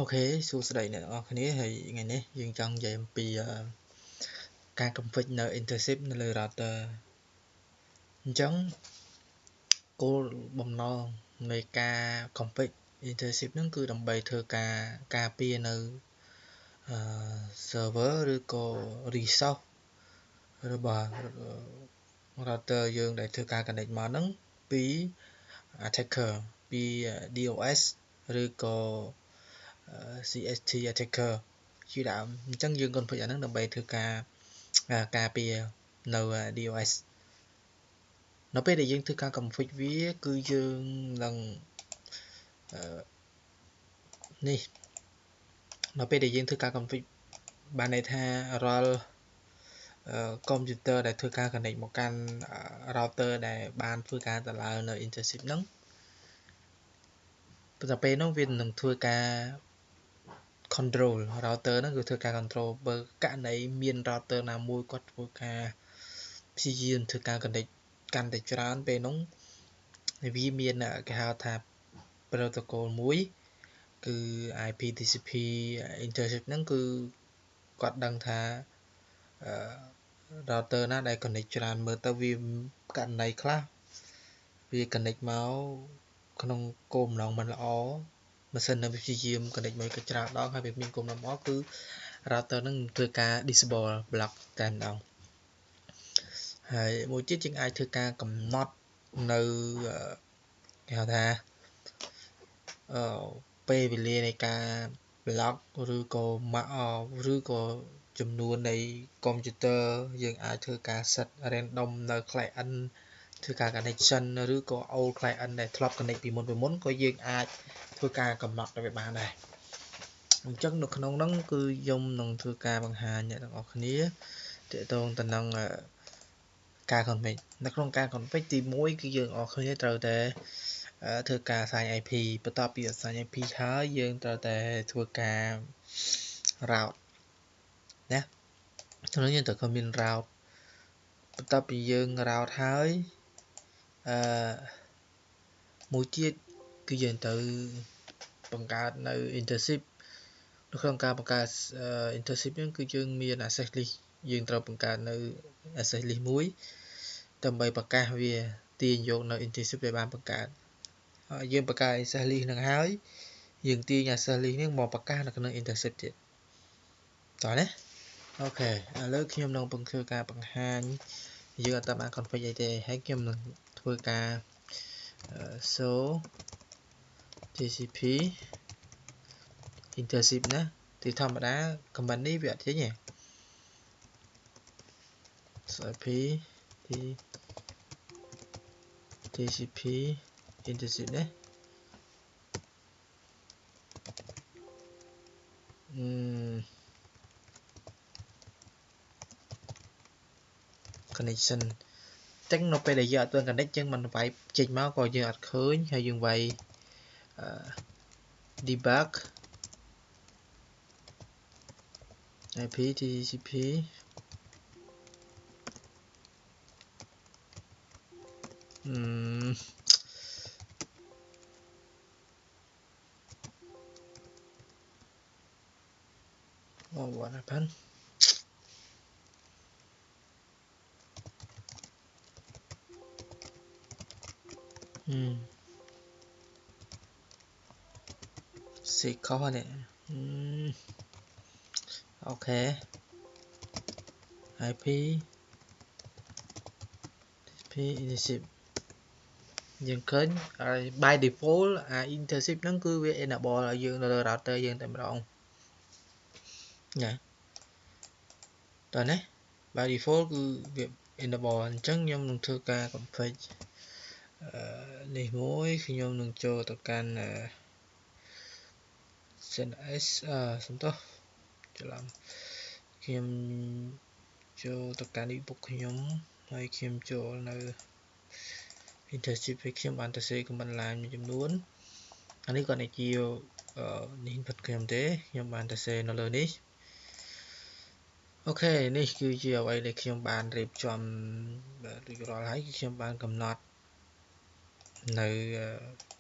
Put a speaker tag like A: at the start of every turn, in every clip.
A: Ok, xuaស្តីអ្នកទាំងអស់គ្នាហើយថ្ងៃនេះយើងចង់និយាយអំពីការ config នៅ internship នៅលើ router អញ្ចឹងគោលបំណងនៃការ config internship ហ្នឹងគឺដើម្បីធ្វើការការពារនៅserver ឬក៏ resource របស់ router យើងដែលធ្វើការ connect មកហ្នឹងពី attacker ពី DOS ឬក៏ CST attacker ជាដើមអញ្ចឹងយើង config អាហ្នឹងដើម្បីធ្វើការការពារនៅ DOS នៅពេលដែលយើងធ្វើការ config វាគឺយើងនឹងនេះនៅពេលដែលយើងធ្វើការ config បានន័យថារាល់កុំព្យូទ័រដែលធ្វើការ connect មកកាន់ router ដែលបានធ្វើការទៅឡើងនៅ internship ហ្នឹងទៅពេលហ្នឹងវានឹងធ្វើការ control router ហ្នឹងគឺធ្វើការ control បើករណីមាន router ណាមួយគាត់ធ្វើការព្យាយាមធ្វើការ connect កាន់តែច្រើនពេលហ្នឹងវាមានគេហៅថា protocol មួយគឺ IP TCP internship ហ្នឹងគឺគាត់ដឹងថាrouter ណាដែល connect ច្រើនមើលទៅវាករណីខ្លះវា connect មកក្នុងគោលបំណងមិនល្អម៉ាស៊ីននឹងព្យាយាម connect មកក៏ច្រើនដងហើយវាមានគោលបំណងល្អគឺ router នឹងធ្វើការ disable block តែម្ដងហើយមួយទៀតយើងអាចធ្វើការកំណត់នៅគេហៅថាពេលវេលានៃការ block ឬក៏ឬក៏ចំនួននៃកុំព្យូទ័រយើងអាចធ្វើការ set random នៅ client ធ្វើការ connection ឬក៏ old client ដែលធ្លាប់ connect ពីមុនក៏យើងអាចធ្វើការកំណត់ទៅវាបានដែរអញ្ចឹងនៅក្នុងហ្នឹងគឺខ្ញុំនឹងធ្វើការបង្ហាញអ្នកទាំងអស់គ្នាទាក់ទងទៅនឹងការ config នៅក្នុងការ config ទី1គឺយើងអស់គ្នាត្រូវតែធ្វើការ assign IP បន្ទាប់ពី assign IP ហើយយើងត្រូវតែធ្វើការ route ណាក្នុងយើងត្រូវមាន route បន្ទាប់ពីយើង route ហើយមួយទៀតគឺយើងត្រូវបង្កើតនៅ internship នៅក្នុងការបង្កើត internship ហ្នឹងគឺយើងមាន access list យើងត្រូវបង្កើតនៅ access list មួយដើម្បីប្រកាសវាទាញយកនៅ internship ដែលបានបង្កើតហើយយើងបង្កើត access list ហ្នឹងហើយយើងទាញ access list ហ្នឹងមកប្រកាសនៅក្នុង internship ទៀតតោះណាអូខេឥឡូវខ្ញុំនឹងធ្វើការបង្ហាញយើងអត់តាម config អីទេហើយខ្ញុំនឹងធ្វើការ show TCP internship ណាទីធម្មតា command នេះវាអត់ចេញទេ IP TCP internship ណាconnection ចឹងនៅពេលដែលយើងអត់ទាន់ connect ចឹងមិនវាយចេញមកក៏យើងអត់ឃើញហើយយើងវាយdebug IP TCP what happenedសេខុសនេះអូខេ IP TCP internship យើងឃើញ by default internship ហ្នឹងគឺវា enable ឲ្យយើងនៅលើ router យើងតែម្ដងណាតើណា by default គឺវា enable អញ្ចឹងខ្ញុំនឹងធ្វើការ config នេះមួយខ្ញុំនឹងចូលទៅកាន់ CNS សំទោសច្រឡំខ្ញុំចូលទៅកាន់ ebook ខ្ញុំហើយខ្ញុំចូលនៅ internship ឲ្យខ្ញុំបានទៅសេ command line មួយចំនួនអានេះគាត់តែជានេះ input ខ្ញុំទេខ្ញុំបានទៅសេនៅលើនេះអូខេនេះគឺជាអ្វីដែលខ្ញុំបានរៀបចំរួចរាល់ហើយខ្ញុំបានកំណត់ នៅ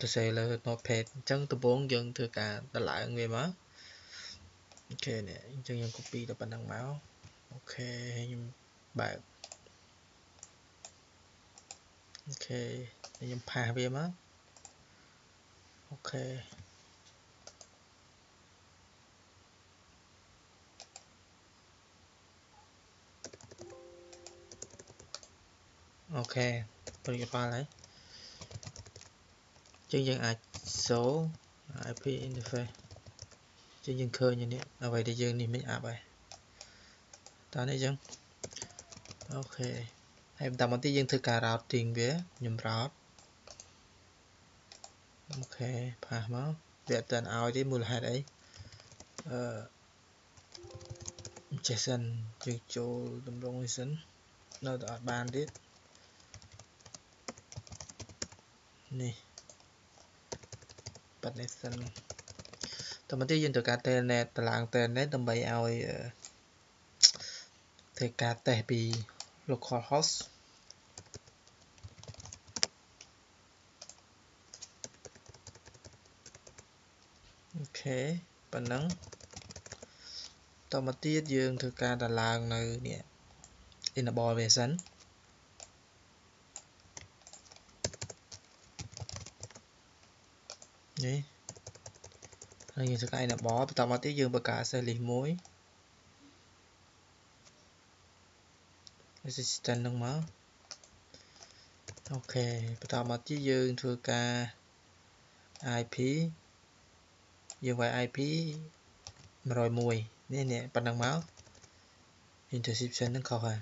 A: ទៅសេលើ notepad អញ្ចឹងដំបូងយើងធ្វើការតម្លើងវាមកអូខេនេះអញ្ចឹងយើង copy ទៅប៉ុណ្ណឹងមកអូខេខ្ញុំបើកអូខេខ្ញុំផាសវាមកអូខេអូខេព្រីហ្វាល់ហើយអញ្ចឹងយើងអាចសូ IP interface អញ្ចឹងយើងឃើញនេះអ្វីដែលយើងនេះមិនអាប់ហើយតោះនេះអញ្ចឹងអូខេហើយបន្តមកទៀតយើងធ្វើការ routing វាខ្ញុំ route អូខេផាសមកវាអត់ទាន់ឲ្យទេមូលហេតុអីចេះសិនយើងចូលតម្រងនេះសិននៅតែអត់បានទៀតនេះបាត់នេះសិនតមកទៀតយើងត្រូវការ telnet តឡើង telnet ដើម្បីឲ្យធ្វើការតេស្តពី localhost អូខេប៉ុណ្ណឹងតមកទៀតយើងធ្វើការតឡើងនៅនេះ enable វាសិននេះហើយយើងធ្វើការ enable បន្តមកទៀតយើងបង្កើត access list មួយ assistant នឹងមកអូខេបន្តមកទៀតយើងធ្វើការ IP យើងវាយ IP 101នេះប៉ុណ្ណឹងមក interception នឹងខុសហើយ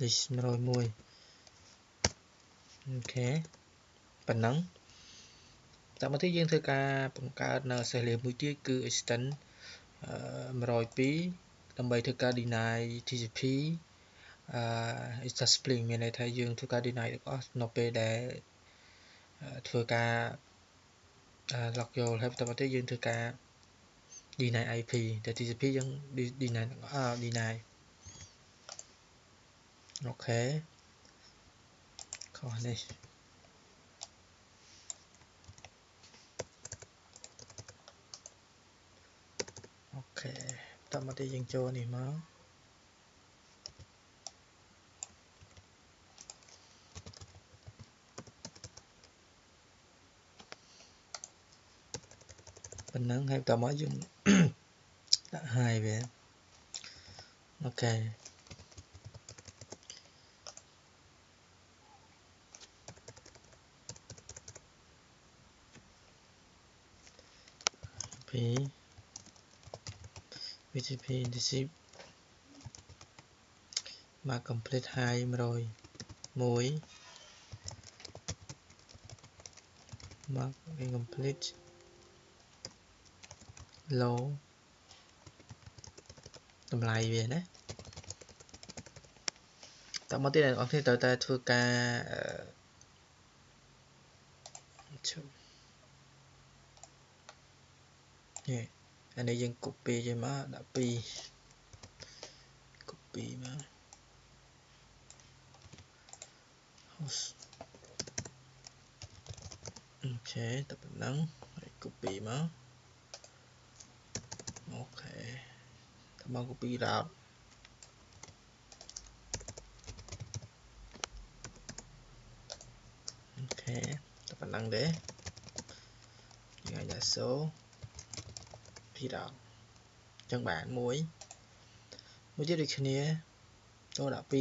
A: list 101អូខេប៉ុណ្ណឹងតមកទៀតយើងធ្វើការបង្កើតនៅ access list មួយទៀតគឺ extend 102ដើម្បីធ្វើការ deny TCP extra spring មានន័យថាយើងធ្វើការ deny ទាំងអស់នៅពេលដែលធ្វើការ log ចូលហើយបន្តមកទៀតយើងធ្វើការ deny IP តែ TCP យើង deny ទាំងអស់ deny អូខេខុសនេះអូខេតមកទៀតយើងចូលនេះមកប៉ុណ្ណឹងហើយបន្តមកយើងដាក់ high វាអូខេពីVTP intercept mark complete high 101 mark incomplete low តម្លៃវាណាតមកទៀតអ្នកនរគ្នាត្រូវតែធ្វើការនេះអានេះយើង copy ចេញមកដាក់2 copy មកhost អូខេតែប៉ុណ្ណឹងហើយ copy មកអូខេតែមក copy route អូខេតែប៉ុណ្ណឹងទេយើងអាចដាក់ so p route អញ្ចឹងបានមួយទៀតដូចគ្នាចូលដាក់2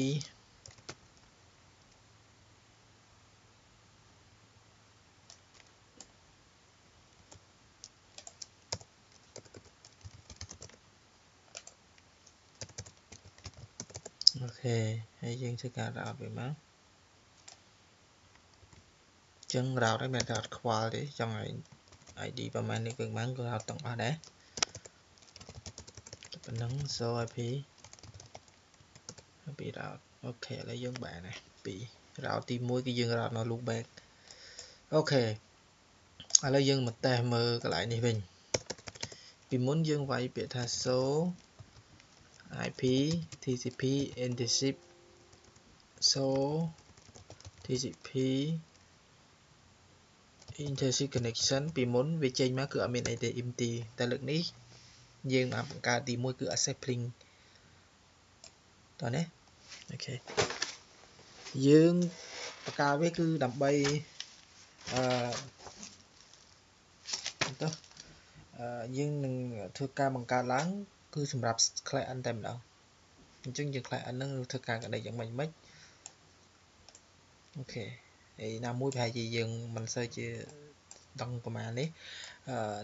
A: អូខេហើយយើងធ្វើការ route វាមកចឹង route ហ្នឹងមិនថាអត់ខ្វល់ទេចង់ឲ្យ ID ប្រហែលនេះគឺបានក៏ route ទាំងអស់ដែរតែប៉ុណ្ណឹង so IP route អូខេឥឡូវយើងបានហើយ2 route ទី1គឺយើង route នៅ loopback អូខេ ឥឡូវយើងមកតេស្តមើលកន្លែងនេះវិញពីមុនយើងវាយពាក្យថា so IP TCP internship so TCP internship connection ពីមុនវាចេញមកគឺអត់មានអីទេ empty តែលើកនេះយើងបានបង្កើតទី1គឺ access link តោះណាអូខេយើងបង្កើតវាគឺដើម្បីយើងនឹងធ្វើការបង្កើតឡើងគឺសម្រាប់ client តែម្ដងអញ្ចឹងយើង client ហ្នឹងធ្វើការកណិតយ៉ាងម៉េចអូខេហើយណាមួយប្រហែលជាយើងមិនសូវជាដឹងប្រហែលនេះ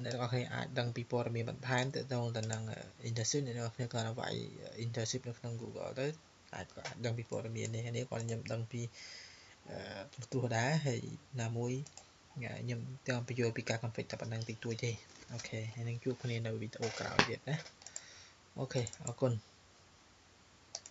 A: អ្នកទាំងអស់គ្នាអាចដឹងពីព័ត៌មានបន្ថែមទាក់ទងទៅនឹង internship អ្នកទាំងអស់គ្នាគាត់វាយ internship នៅក្នុង Google ទៅអាចដឹងពីព័ត៌មាននេះគាត់ខ្ញុំដឹងពីទោះដែរហើយណាមួយខ្ញុំទាំងបញ្យល់ពីការ config តែប៉ុណ្្នឹងតិចតួចទេអូខេហើយនឹងជួបគ្នានៅវីដេអូក្រោយទៀតណាអូខេអរគុណ